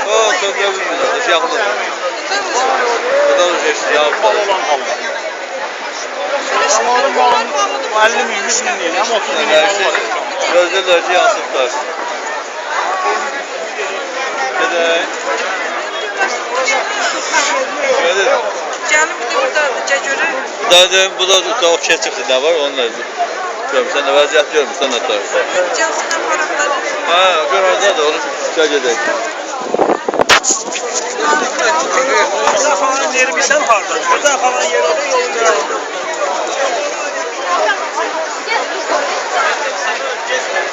O, söndürə bilmirlər, yaxındır. Bu da geçti ya. Zamanın malını 50 min, 100 min değil, hem 30 min mal var. Gözlerler ki yansıtlar. Gedək. Nedir? Gəlin bir də burada görür. Dedim, bu da o keçibdir, nə var onunla görmüşsən, nə vəziyyət görmüşsən, nə tarz. Gəlsin aparaqları. Hə, gör oradadır, onu gəl gedək. Burada falan yeri bilsən harda? Burada falan yeri orada yolun qırarında.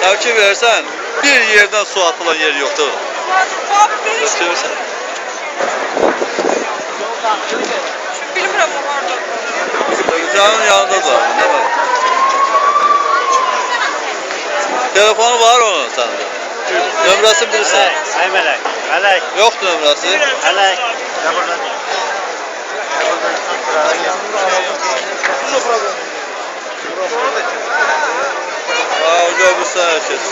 Təvki versən, bir yerdən su atılan yer yoxdur. Abi verir. Götürürsən. Bilmirəm o harda. Sənin yanında da, nə var? Telefonu var onun səndə. Nömrəsini bilirsən. Ay Mələk, Mələk. Yoxdur nömrəsi. Mələk. Aa, görürsən herkes.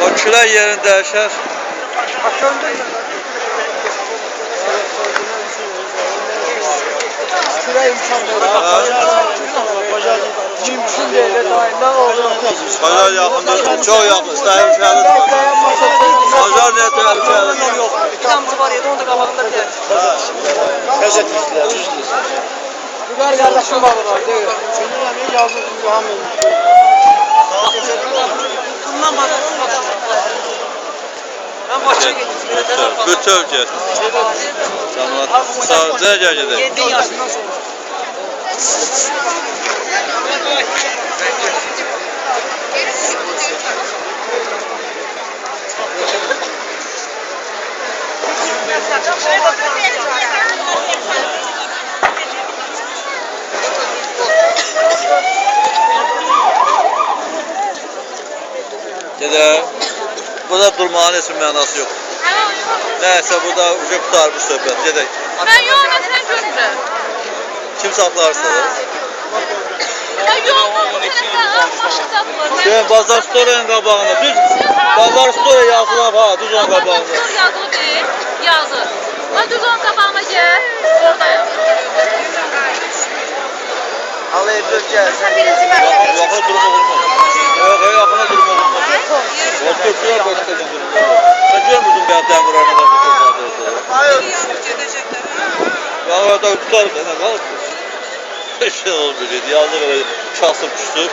O külək yerini dəyişər. Küre imkan verir. Mümkün değil. Ne olur? Pazar yaxındır, çox yaxın, təhlükəlidir. Pazar nə təhlükəlidir? Bir damcı var ya, onu da qabağında deyər. Qəzet izlər, düzdür. Güzel kardeşim var orada. Senin yazır, hamı. Bundan bana olmadı. Ben Bakıya gittim. Bütöv get. Tamam, sağ ol, gəl gedək. 7 yaşından sonra. Gedək. Burada durmağın heç bir mənası yox. Nəysə, burada qutarmış söhbət. Gedək. Ben yok, ben sen görürüm. Kim saxlarsınız? Ya yok, sen başa tapılır. Şey, Bazar Store'nin qabağında. Düz Bazar Store yazılıb ha, düz onun qabağında. Dur yazılı değil, yazır. Ben düz onun qabağına gel, oradayım. Alayı böleceğiz. Yaxına durma olmaz. Yox, yaxına durma olmaz. Otur, şuraya başlayacaq durma. Sen görmürdün ben dəmir arada bu kızlarda. Hayır. Ya orada tutar ne qalır? Şey olmuyor, yazıq elə kasıb küsüb,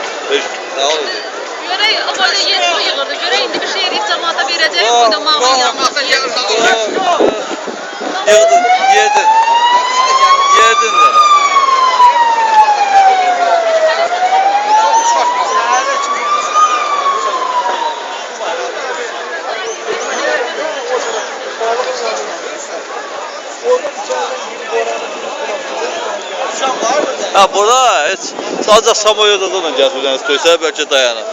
nə olacaq? Görək, böyle yetki yığırdı. Görək, indi bir şey eləyib cəmaata verəcək, bu da mağın yanmasın. Yedin, yedin. Yedin de. Ha burada heç sadəcə Samoyeda'dan gəzirlər, istəyirsə bəlkə dayanır.